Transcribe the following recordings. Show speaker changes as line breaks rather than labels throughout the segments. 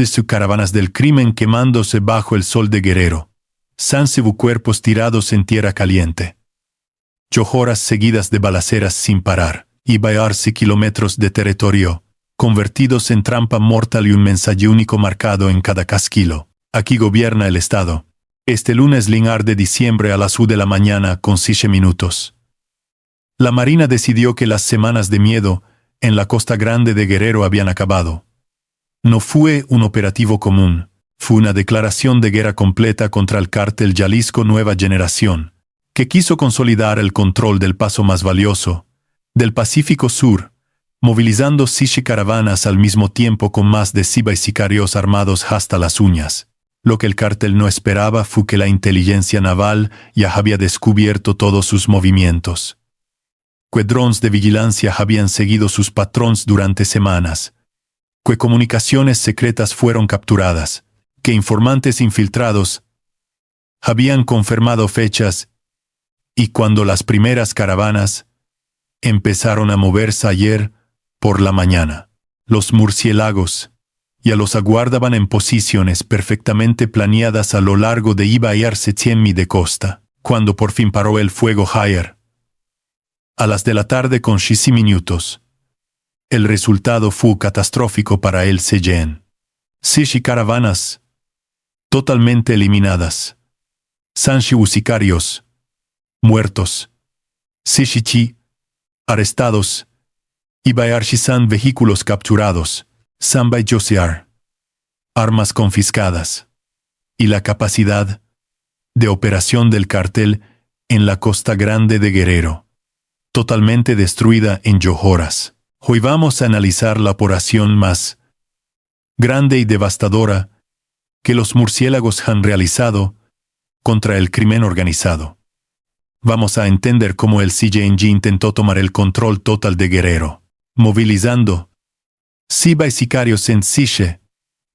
sus caravanas del crimen quemándose bajo el sol de Guerrero. Sansebu cuerpos tirados en tierra caliente. 8 horas seguidas de balaceras sin parar, y bailarse kilómetros de territorio, convertidos en trampa mortal y un mensaje único marcado en cada casquillo. Aquí gobierna el Estado. Este lunes linear de diciembre a las 1 de la mañana con 6 minutos. La Marina decidió que las semanas de miedo en la Costa Grande de Guerrero habían acabado. No fue un operativo común, fue una declaración de guerra completa contra el cártel Jalisco Nueva Generación, que quiso consolidar el control del paso más valioso, del Pacífico Sur, movilizando 6 caravanas al mismo tiempo con más de 100 sicarios armados hasta las uñas. Lo que el cártel no esperaba fue que la inteligencia naval ya había descubierto todos sus movimientos. Que drones de vigilancia habían seguido sus patrones durante semanas, que comunicaciones secretas fueron capturadas, que informantes infiltrados habían confirmado fechas, y cuando las primeras caravanas empezaron a moverse ayer por la mañana, los murciélagos ya los aguardaban en posiciones perfectamente planeadas a lo largo de Iba y Arcetiemi de costa, cuando por fin paró el fuego ayer. A las de la tarde con 6 minutos. El resultado fue catastrófico para el CGN. 6 caravanas totalmente eliminadas. Sanshi sicarios muertos. 6 arrestados. Y Bayarshi-san vehículos capturados. Samba y Josiar. Armas confiscadas. Y la capacidad de operación del cartel en la Costa Grande de Guerrero. Totalmente destruida en 8 horas. Hoy vamos a analizar la operación más grande y devastadora que los murciélagos han realizado contra el crimen organizado. Vamos a entender cómo el CGNG intentó tomar el control total de Guerrero, movilizando 100 sicarios en 6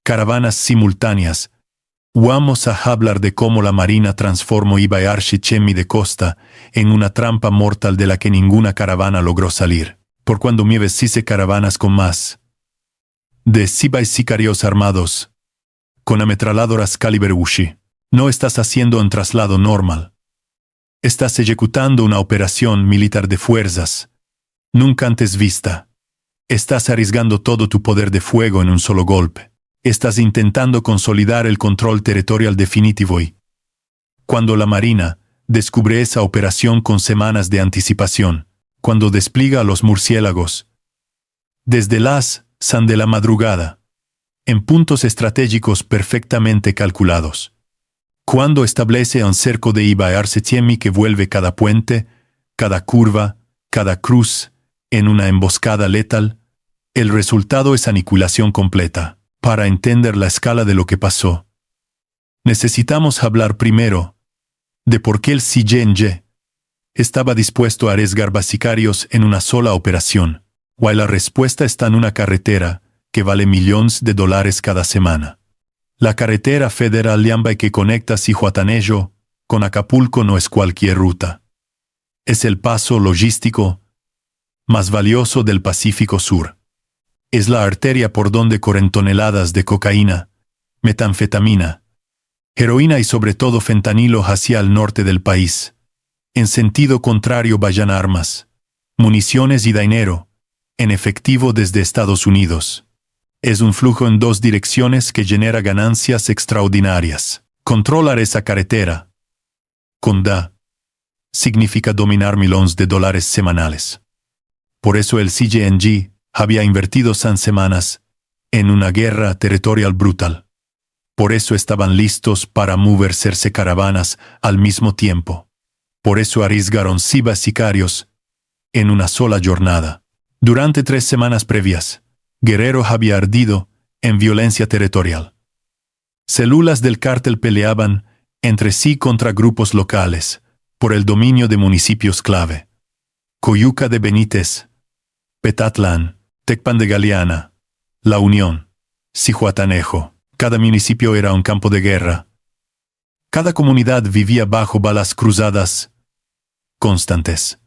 caravanas simultáneas. Vamos a hablar de cómo la Marina transformó Iba y Arcetiemi de costa en una trampa mortal de la que ninguna caravana logró salir. Por cuando mueves 6 caravanas con más de 100 sicarios armados, con ametralladoras calibre Uzi, no estás haciendo un traslado normal. Estás ejecutando una operación militar de fuerzas, nunca antes vista. Estás arriesgando todo tu poder de fuego en un solo golpe. Estás intentando consolidar el control territorial definitivo y, cuando la Marina descubre esa operación con semanas de anticipación, cuando despliega a los murciélagos, desde las san de la madrugada, en puntos estratégicos perfectamente calculados, cuando establece un cerco de Iba y Arcetiemi que vuelve cada puente, cada curva, cada cruz, en una emboscada letal, el resultado es aniquilación completa. Para entender la escala de lo que pasó, necesitamos hablar primero de por qué el CGNG estaba dispuesto a arriesgar sicarios en una sola operación, while la respuesta está en una carretera que vale millones de dólares cada semana. La carretera federal Llambay que conecta Zihuatanejo con Acapulco no es cualquier ruta. Es el paso logístico más valioso del Pacífico Sur. Es la arteria por donde corren toneladas de cocaína, metanfetamina, heroína y sobre todo fentanilo hacia el norte del país. En sentido contrario vayan armas, municiones y dinero, en efectivo desde Estados Unidos. Es un flujo en 2 direcciones que genera ganancias extraordinarias. Controlar esa carretera, conda, significa dominar millones de dólares semanales. Por eso el CGNG había invertido 100 semanas en una guerra territorial brutal. Por eso estaban listos para moverse caravanas al mismo tiempo. Por eso arriesgaron 100 sicarios en una sola jornada. Durante 3 semanas previas, Guerrero había ardido en violencia territorial. Células del cártel peleaban entre sí contra grupos locales por el dominio de municipios clave. Coyuca de Benítez, Petatlán, Tecpan de Galeana, La Unión, Zihuatanejo. Cada municipio era un campo de guerra. Cada comunidad vivía bajo balas cruzadas constantes.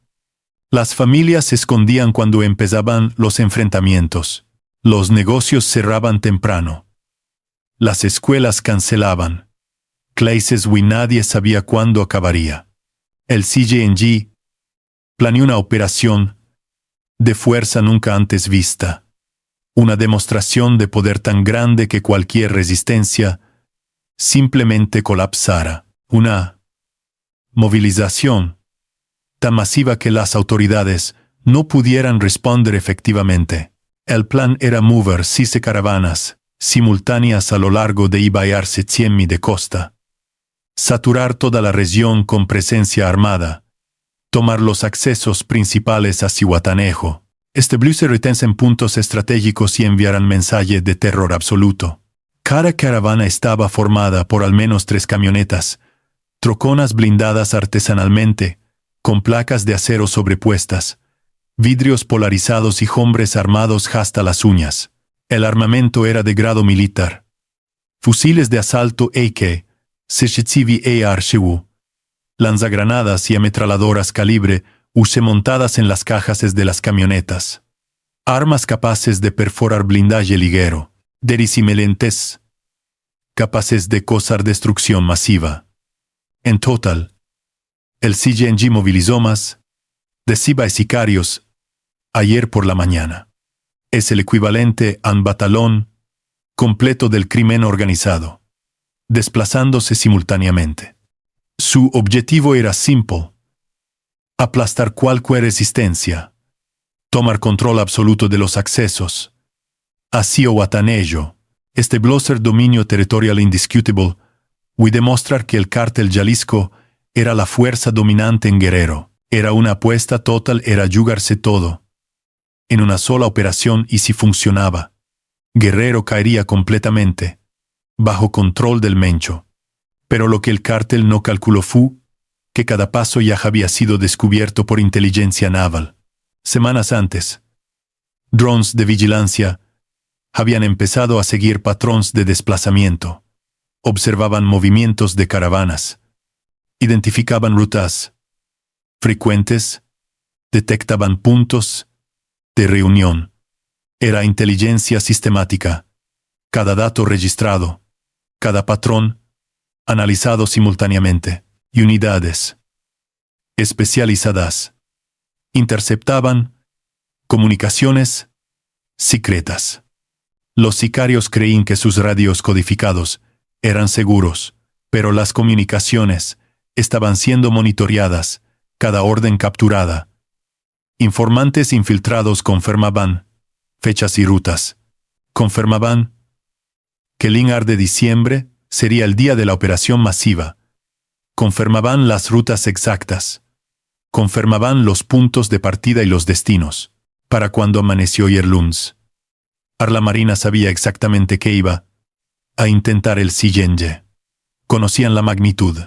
Las familias se escondían cuando empezaban los enfrentamientos. Los negocios cerraban temprano. Las escuelas cancelaban. Clases y nadie sabía cuándo acabaría. El CJNG planeó una operación de fuerza nunca antes vista. Una demostración de poder tan grande que cualquier resistencia simplemente colapsara. Una movilización tan masiva que las autoridades no pudieran responder efectivamente. El plan era mover 6 caravanas simultáneas a lo largo de Ibayar 100 mi de costa. Saturar toda la región con presencia armada. Tomar los accesos principales a Zihuatanejo. Establecer retenes en puntos estratégicos y enviaran mensaje de terror absoluto. Cada caravana estaba formada por al menos 3 camionetas, troconas blindadas artesanalmente, con placas de acero sobrepuestas, vidrios polarizados y hombres armados hasta las uñas. El armamento era de grado militar. Fusiles de asalto AK, CCTV AR-SHU, lanzagranadas y ametralladoras calibre UC montadas en las cajas de las camionetas. Armas capaces de perforar blindaje ligero, dirisimilentes, capaces de causar destrucción masiva. En total, el CJNG movilizó más de 100 sicarios ayer por la mañana. Es el equivalente a un batallón completo del crimen organizado, desplazándose simultáneamente. Su objetivo era simple: aplastar cualquier resistencia, tomar control absoluto de los accesos a Zihuatanejo, establecer dominio territorial indiscutible y demostrar que el cártel Jalisco era la fuerza dominante en Guerrero. Era una apuesta total, era jugarse todo en una sola operación, y si funcionaba, Guerrero caería completamente bajo control del Mencho. Pero lo que el cártel no calculó fue que cada paso ya había sido descubierto por inteligencia naval. Semanas antes, drones de vigilancia habían empezado a seguir patrones de desplazamiento. Observaban movimientos de caravanas, identificaban rutas frecuentes, detectaban puntos de reunión. Era inteligencia sistemática. Cada dato registrado, cada patrón analizado simultáneamente, y unidades especializadas interceptaban comunicaciones secretas. Los sicarios creían que sus radios codificados eran seguros, pero las comunicaciones estaban siendo monitoreadas, cada orden capturada. Informantes infiltrados confirmaban fechas y rutas. Confirmaban que el 1 de diciembre sería el día de la operación masiva. Confirmaban las rutas exactas. Confirmaban los puntos de partida y los destinos. Para cuando amaneció ayer lunes, la Marina sabía exactamente qué iba a intentar el CJNG. Conocían la magnitud,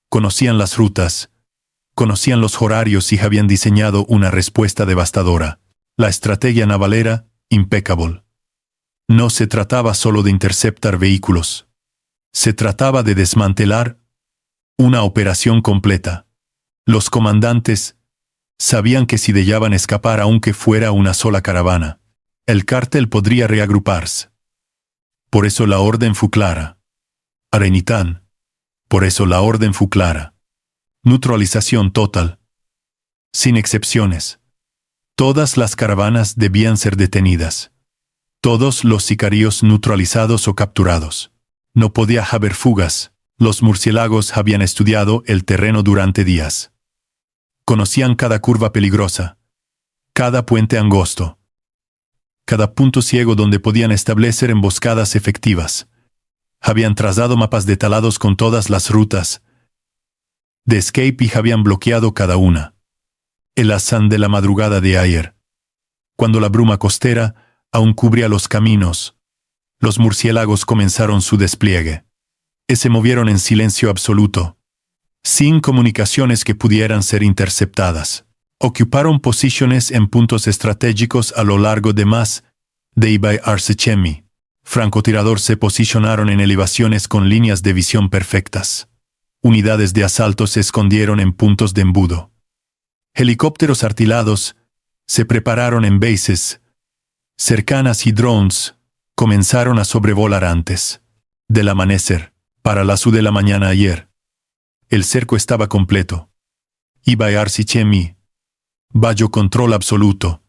conocían las rutas, conocían los horarios y habían diseñado una respuesta devastadora. La estrategia naval era impecable. No se trataba solo de interceptar vehículos. Se trataba de desmantelar una operación completa. Los comandantes sabían que si dejaban escapar aunque fuera una sola caravana, el cártel podría reagruparse. Por eso la orden fue clara. Arenitán. Por eso la orden fue clara. Neutralización total. Sin excepciones. Todas las caravanas debían ser detenidas. Todos los sicarios neutralizados o capturados. No podía haber fugas. Los murciélagos habían estudiado el terreno durante días. Conocían cada curva peligrosa, cada puente angosto, cada punto ciego donde podían establecer emboscadas efectivas. Habían trazado mapas detallados con todas las rutas de escape y habían bloqueado cada una. El azán de la madrugada de ayer, cuando la bruma costera aún cubría los caminos, los murciélagos comenzaron su despliegue. Se movieron en silencio absoluto, sin comunicaciones que pudieran ser interceptadas. Ocuparon posiciones en puntos estratégicos a lo largo de más de Ibayar 100. Francotiradores se posicionaron en elevaciones con líneas de visión perfectas. Unidades de asalto se escondieron en puntos de embudo. Helicópteros artilados se prepararon en bases cercanas y drones comenzaron a sobrevolar antes. Del amanecer, para las 1 de la mañana ayer. El cerco estaba completo. Iba a Arsichemi. Bajo control absoluto.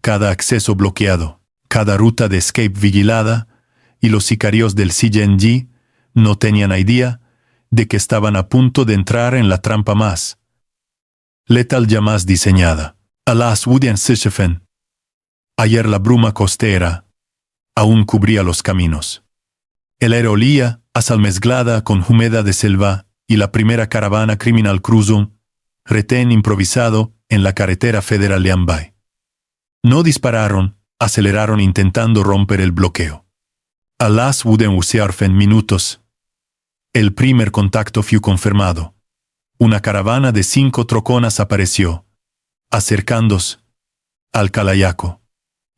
Cada acceso bloqueado, cada ruta de escape vigilada, y los sicarios del CNG no tenían idea de que estaban a punto de entrar en la trampa más letal jamás diseñada. Alas Wudien-Sichefen. Ayer la bruma costera aún cubría los caminos. El aire olía a sal mezclada con humedad de selva, y la primera caravana criminal cruzó, retén improvisado, en la carretera federal de Ambay. No dispararon, aceleraron intentando romper el bloqueo. A las Wuden-Usiarfen minutos. El primer contacto fue confirmado. Una caravana de 5 troconas apareció, acercándose al Calayaco.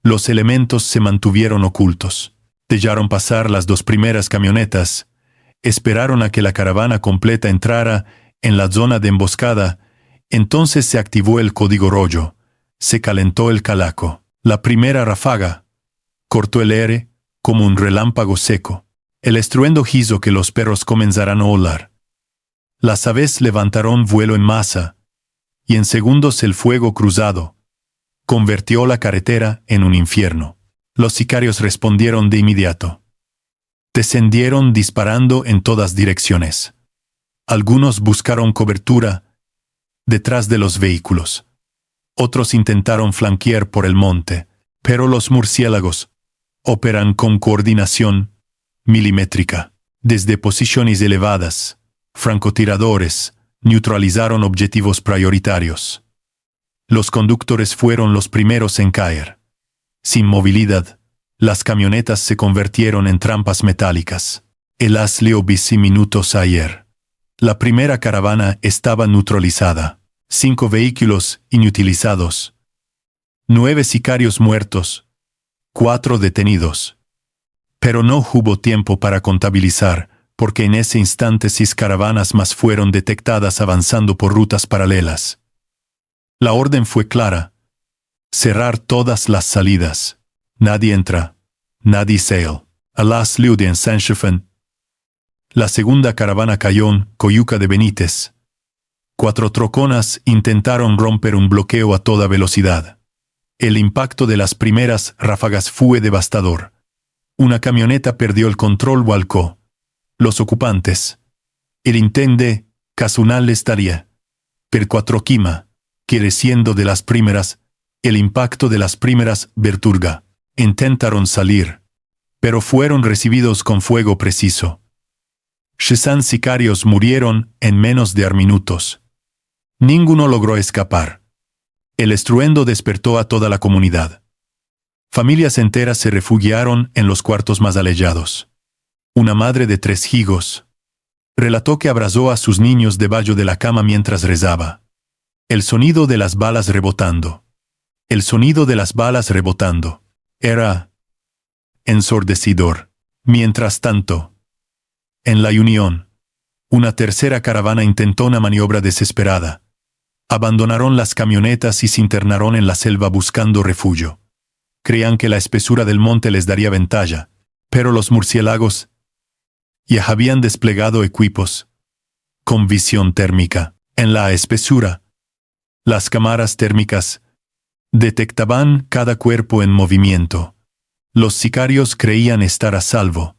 Los elementos se mantuvieron ocultos. Dejaron pasar las 2 primeras camionetas, esperaron a que la caravana completa entrara en la zona de emboscada, entonces se activó el código rollo, se calentó el calaco. La primera ráfaga cortó el aire como un relámpago seco. El estruendo hizo que los perros comenzaran a olar. Las aves levantaron vuelo en masa, y en segundos el fuego cruzado convirtió la carretera en un infierno. Los sicarios respondieron de inmediato. Descendieron disparando en todas direcciones. Algunos buscaron cobertura detrás de los vehículos. Otros intentaron flanquear por el monte, pero los murciélagos operan con coordinación milimétrica. Desde posiciones elevadas, francotiradores neutralizaron objetivos prioritarios. Los conductores fueron los primeros en caer. Sin movilidad, las camionetas se convirtieron en trampas metálicas. El Asleo bici minutos ayer. La primera caravana estaba neutralizada. 5 vehículos inutilizados. 9 sicarios muertos. 4 detenidos. Pero no hubo tiempo para contabilizar, porque en ese instante 6 caravanas más fueron detectadas avanzando por rutas paralelas. La orden fue clara. Cerrar todas las salidas. Nadie entra. Nadie sale. A las Luden-Sanchefen. La segunda caravana cayó en Coyuca de Benítez. 4 troconas intentaron romper un bloqueo a toda velocidad. El impacto de las primeras ráfagas fue devastador. Una camioneta perdió el control, volcó. Los ocupantes. El intende casunal estaría. Per 4 quima, creciendo de las primeras, el impacto de las primeras verturga. Intentaron salir, pero fueron recibidos con fuego preciso. 60 sicarios murieron en menos de minutos. Ninguno logró escapar. El estruendo despertó a toda la comunidad. Familias enteras se refugiaron en los cuartos más alejados. Una madre de 3 hijos relató que abrazó a sus niños debajo de la cama mientras rezaba. El sonido de las balas rebotando. El sonido de las balas rebotando. Era ensordecedor. Mientras tanto, en la Unión, una tercera caravana intentó una maniobra desesperada. Abandonaron las camionetas y se internaron en la selva buscando refugio. Creían que la espesura del monte les daría ventaja, pero los murciélagos ya habían desplegado equipos con visión térmica. En la espesura, las cámaras térmicas detectaban cada cuerpo en movimiento. Los sicarios creían estar a salvo.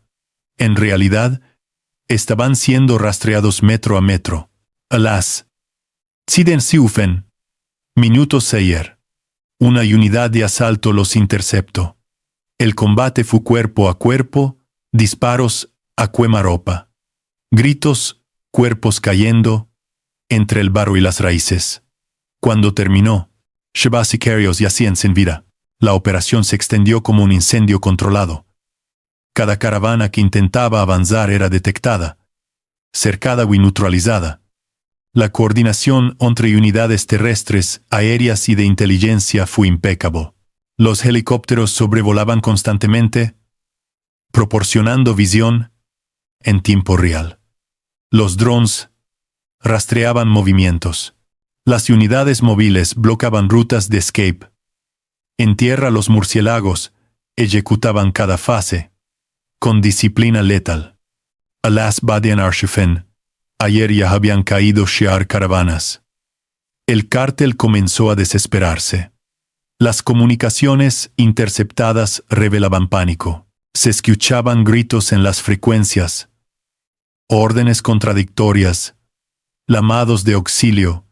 En realidad, estaban siendo rastreados metro a metro. Alas, Sidensiufen. Minutos ayer. Una unidad de asalto los interceptó. El combate fue cuerpo a cuerpo, disparos a quemarropa. Gritos, cuerpos cayendo, entre el barro y las raíces. Cuando terminó, Sheba sicarios yacían sin vida. La operación se extendió como un incendio controlado. Cada caravana que intentaba avanzar era detectada, cercada y neutralizada. La coordinación entre unidades terrestres, aéreas y de inteligencia fue impecable. Los helicópteros sobrevolaban constantemente, proporcionando visión en tiempo real. Los drones rastreaban movimientos. Las unidades móviles bloqueaban rutas de escape. En tierra los murciélagos ejecutaban cada fase con disciplina letal. Alas Badian Arshifen. Ayer ya habían caído Shi'ar caravanas. El cártel comenzó a desesperarse. Las comunicaciones interceptadas revelaban pánico. Se escuchaban gritos en las frecuencias, órdenes contradictorias, llamados de auxilio,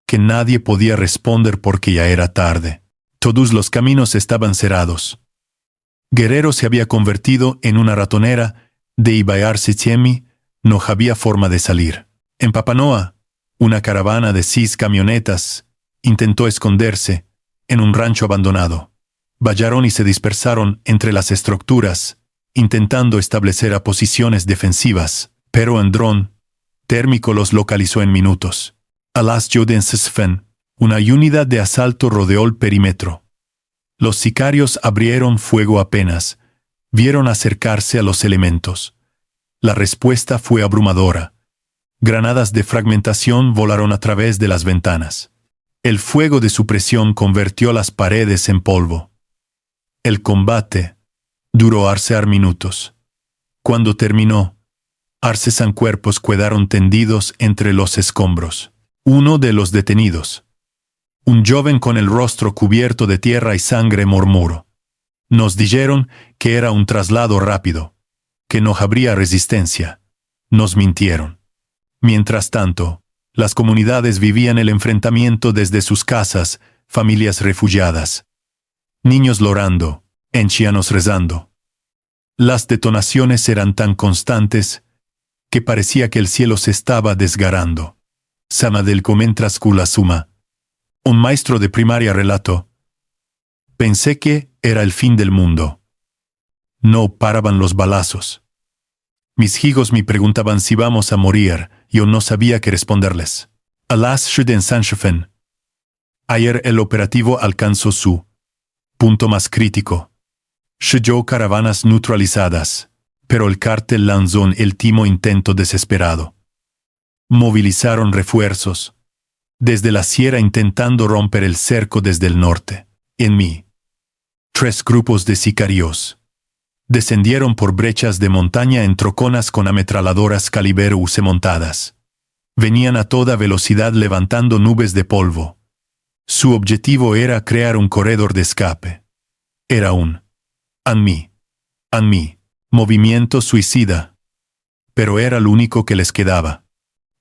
que nadie podía responder porque ya era tarde. Todos los caminos estaban cerrados. Guerrero se había convertido en una ratonera. De Ibayar Sichemi no había forma de salir. En Papanoa, una caravana de 6 camionetas intentó esconderse en un rancho abandonado. Vallaron y se dispersaron entre las estructuras, intentando establecer posiciones defensivas, pero un dron térmico los localizó en minutos. Alas Jodensesfen, una unidad de asalto rodeó el perímetro. Los sicarios abrieron fuego apenas vieron acercarse a los elementos. La respuesta fue abrumadora. Granadas de fragmentación volaron a través de las ventanas. El fuego de supresión convirtió las paredes en polvo. El combate duró arcear minutos. Cuando terminó, arcesan cuerpos quedaron tendidos entre los escombros. Uno de los detenidos, un joven con el rostro cubierto de tierra y sangre, murmuró: nos dijeron que era un traslado rápido, que no habría resistencia. Nos mintieron. Mientras tanto, las comunidades vivían el enfrentamiento desde sus casas, familias refugiadas, niños llorando, ancianos rezando. Las detonaciones eran tan constantes que parecía que el cielo se estaba desgarrando. Samadel Comentras Kulasuma, un maestro de primaria, relató: pensé que era el fin del mundo. No paraban los balazos. Mis hijos me preguntaban si vamos a morir. Yo no sabía qué responderles. Alas Shuden Sanchefen. Ayer el operativo alcanzó su punto más crítico. Shuyó caravanas neutralizadas, pero el cártel lanzó un último intento desesperado. Movilizaron refuerzos desde la sierra intentando romper el cerco desde el norte. En mí, 3 grupos de sicarios descendieron por brechas de montaña en troconas con ametralladoras calibre UC montadas. Venían a toda velocidad levantando nubes de polvo. Su objetivo era crear un corredor de escape. Era un ANMI movimiento suicida. Pero era lo único que les quedaba.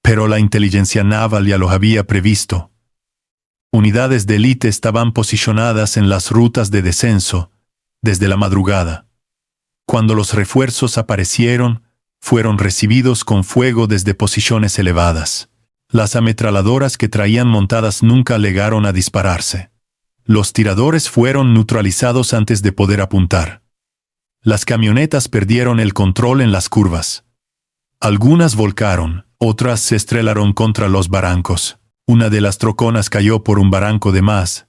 Pero la inteligencia naval ya lo había previsto. Unidades de élite estaban posicionadas en las rutas de descenso desde la madrugada. Cuando los refuerzos aparecieron, fueron recibidos con fuego desde posiciones elevadas. Las ametralladoras que traían montadas nunca llegaron a dispararse. Los tiradores fueron neutralizados antes de poder apuntar. Las camionetas perdieron el control en las curvas. Algunas volcaron, otras se estrellaron contra los barrancos. Una de las troconas cayó por un barranco de más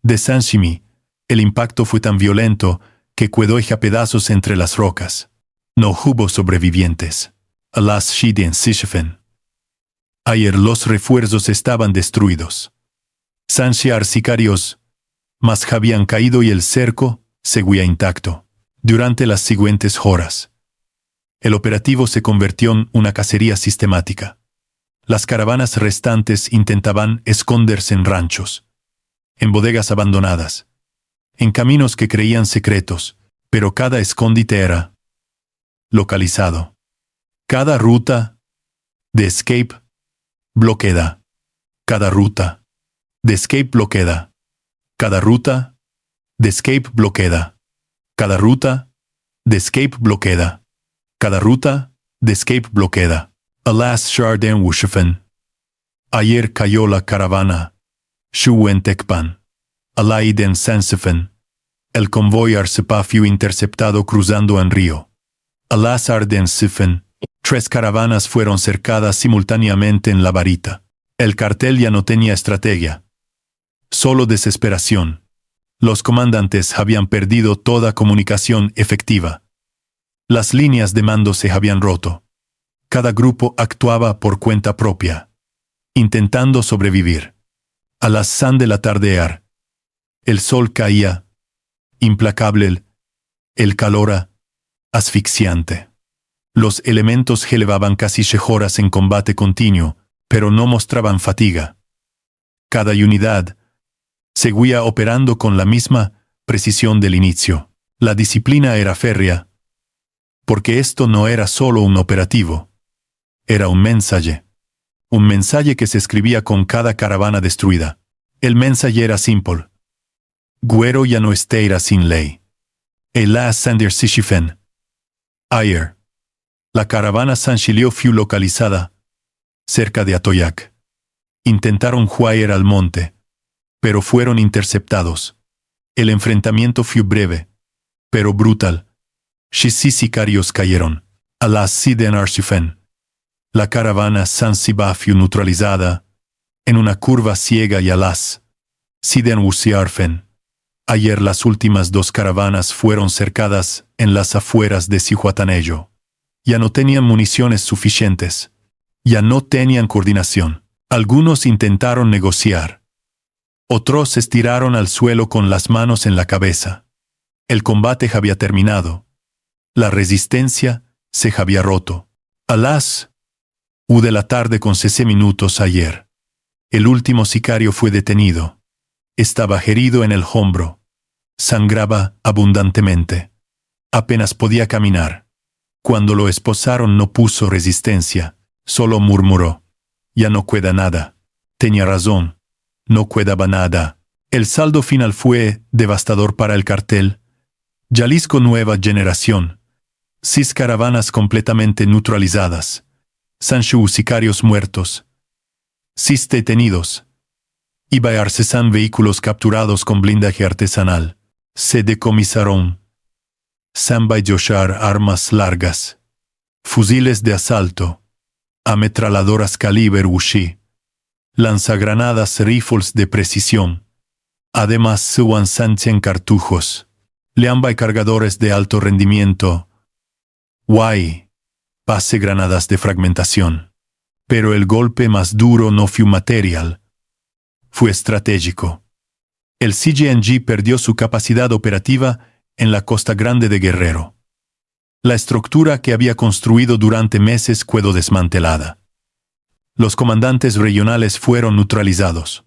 de Sanshimi. El impacto fue tan violento que quedó hecha pedazos entre las rocas. No hubo sobrevivientes. Alas Shiden Sishefen. Ayer los refuerzos estaban destruidos. Sanshiar sicarios más habían caído y el cerco seguía intacto. Durante las siguientes horas, el operativo se convirtió en una cacería sistemática. Las caravanas restantes intentaban esconderse en ranchos, en bodegas abandonadas, en caminos que creían secretos, pero cada escondite era localizado. Cada ruta de escape bloqueada. Cada ruta de escape bloqueada. Cada ruta de escape bloqueada. Cada ruta de escape bloqueada. Cada ruta de escape bloqueada. Alas Sharden Wushefen. Ayer cayó la caravana Shuen Tekpan. Alaiden Sansefen. El convoy Arsepa fue interceptado cruzando en río. Alas Arden Sifen. 3 caravanas fueron cercadas simultáneamente en la varita. El cartel ya no tenía estrategia. Solo desesperación. Los comandantes habían perdido toda comunicación efectiva. Las líneas de mando se habían roto. Cada grupo actuaba por cuenta propia, intentando sobrevivir. A las san del atardear, el sol caía, implacable, el calor asfixiante. Los elementos elevaban casi 6 horas en combate continuo, pero no mostraban fatiga. Cada unidad seguía operando con la misma precisión del inicio. La disciplina era férrea, porque esto no era solo un operativo, era un mensaje. Un mensaje que se escribía con cada caravana destruida. El mensaje era simple. Guerrero ya no estará sin ley. El la Sander Sishifen. Ayer. La caravana Sanchilio fue localizada cerca de Atoyac. Intentaron huir al monte, pero fueron interceptados. El enfrentamiento fue breve, pero brutal. 6 sicarios cayeron. A las Siden Arsifen. La caravana Zanzibar fue neutralizada en una curva ciega y a las Siden Usiarfen. Ayer las últimas 2 caravanas fueron cercadas en las afueras de Zihuatanejo. Ya no tenían municiones suficientes. Ya no tenían coordinación. Algunos intentaron negociar. Otros se estiraron al suelo con las manos en la cabeza. El combate había terminado. La resistencia se había roto. A las 1 de la tarde con 16 minutos ayer, el último sicario fue detenido. Estaba herido en el hombro. Sangraba abundantemente. Apenas podía caminar. Cuando lo esposaron no puso resistencia, solo murmuró. Ya no queda nada. Tenía razón. No quedaba nada. El saldo final fue devastador para el cartel. Jalisco Nueva Generación. 6 caravanas completamente neutralizadas. Sancho sicarios muertos. 6 detenidos. Y Bayarcesan vehículos capturados con blindaje artesanal. Se decomisaron. Samba y Yoshar armas largas. Fusiles de asalto. Ametralladoras calibre Ushi. Lanzagranadas rifles de precisión. Además Suan Sanchen cartujos. Leamba y cargadores de alto rendimiento. Guay. Pase granadas de fragmentación. Pero el golpe más duro no fue material. Fue estratégico. El CGNG perdió su capacidad operativa en la Costa Grande de Guerrero. La estructura que había construido durante meses quedó desmantelada. Los comandantes regionales fueron neutralizados.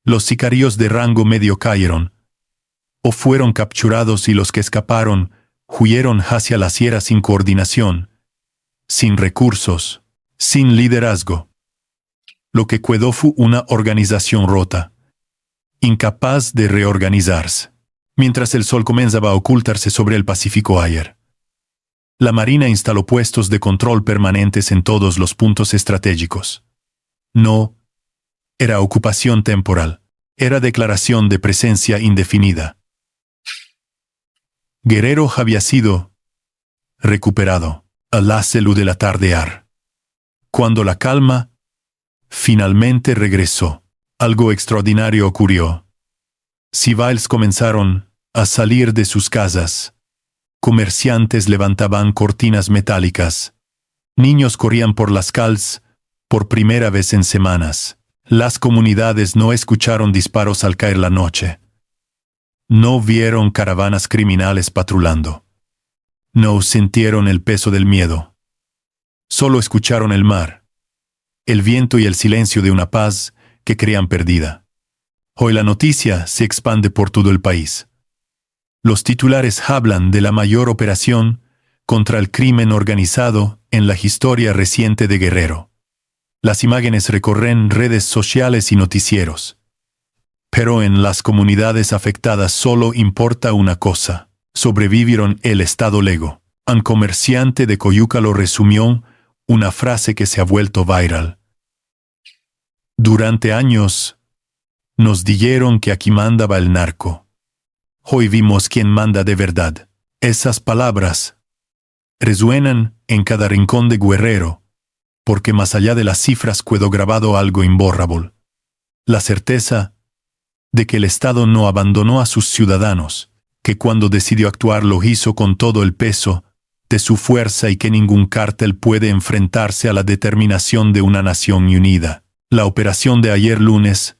Los sicarios de rango medio cayeron, o fueron capturados y los que escaparon huyeron hacia la sierra sin coordinación, sin recursos, sin liderazgo. Lo que quedó fue una organización rota, incapaz de reorganizarse. Mientras el sol comenzaba a ocultarse sobre el Pacífico ayer, la Marina instaló puestos de control permanentes en todos los puntos estratégicos. No era ocupación temporal, era declaración de presencia indefinida. Guerrero había sido recuperado a las 1 de la tarde. Cuando la calma finalmente regresó, algo extraordinario ocurrió. Civiles comenzaron a salir de sus casas. Comerciantes levantaban cortinas metálicas. Niños corrían por las calles por primera vez en semanas. Las comunidades no escucharon disparos al caer la noche. No vieron caravanas criminales patrulando. No sintieron el peso del miedo. Solo escucharon el mar, el viento y el silencio de una paz que creían perdida. Hoy la noticia se expande por todo el país. Los titulares hablan de la mayor operación contra el crimen organizado en la historia reciente de Guerrero. Las imágenes recorren redes sociales y noticieros. Pero en las comunidades afectadas solo importa una cosa: sobrevivieron el Estado Lego. Un comerciante de Coyuca lo resumió una frase que se ha vuelto viral. Durante años nos dijeron que aquí mandaba el narco. Hoy vimos quién manda de verdad. Esas palabras resuenan en cada rincón de Guerrero, porque más allá de las cifras quedó grabado algo imborrable. La certeza de que el Estado no abandonó a sus ciudadanos, que cuando decidió actuar lo hizo con todo el peso de su fuerza y que ningún cártel puede enfrentarse a la determinación de una nación unida. La operación de ayer lunes,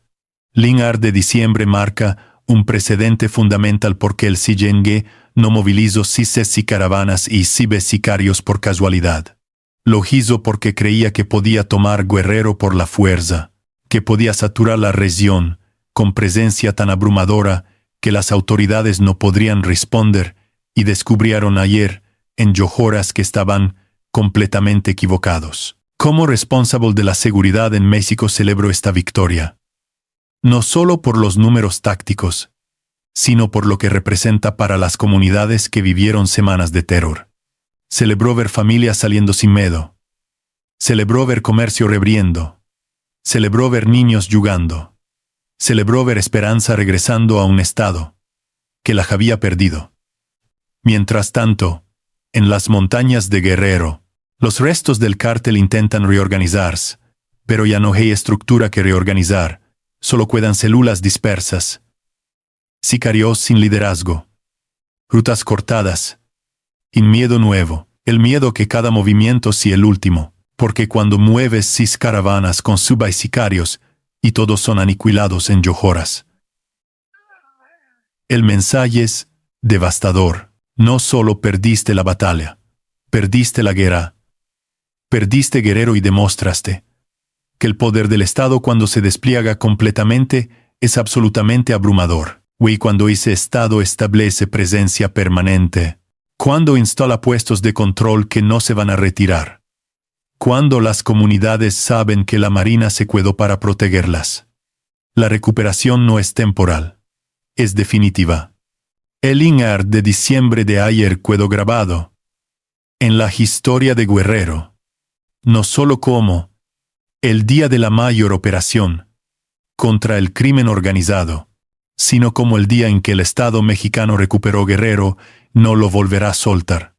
Linar de diciembre, marca un precedente fundamental porque el CGNG no movilizó CISES y caravanas y sicarios por casualidad. Lo hizo porque creía que podía tomar Guerrero por la fuerza, que podía saturar la región con presencia tan abrumadora que las autoridades no podrían responder, y descubrieron ayer en Yohoras que estaban completamente equivocados. Como responsable de la seguridad en México celebró esta victoria, no solo por los números tácticos, sino por lo que representa para las comunidades que vivieron semanas de terror. Celebró ver familias saliendo sin miedo. Celebró ver comercio reabriendo. Celebró ver niños jugando. Celebró ver esperanza regresando a un estado que la había perdido. Mientras tanto, en las montañas de Guerrero, los restos del cártel intentan reorganizarse, pero ya no hay estructura que reorganizar, solo quedan células dispersas. Sicarios sin liderazgo. Rutas cortadas. Y miedo nuevo, el miedo que cada movimiento sea el último, porque cuando mueves 6 caravanas con y sicarios, y todos son aniquilados en Yohoras. El mensaje es devastador. No solo perdiste la batalla, perdiste la guerra. Perdiste Guerrero y demostraste que el poder del Estado cuando se despliega completamente es absolutamente abrumador. Y cuando ese Estado establece presencia permanente, cuando instala puestos de control que no se van a retirar, cuando las comunidades saben que la Marina se quedó para protegerlas, la recuperación no es temporal, es definitiva. El INAR de diciembre de ayer quedó grabado en la historia de Guerrero, no solo como el día de la mayor operación contra el crimen organizado, sino como el día en que el Estado mexicano recuperó Guerrero, no lo volverá a soltar.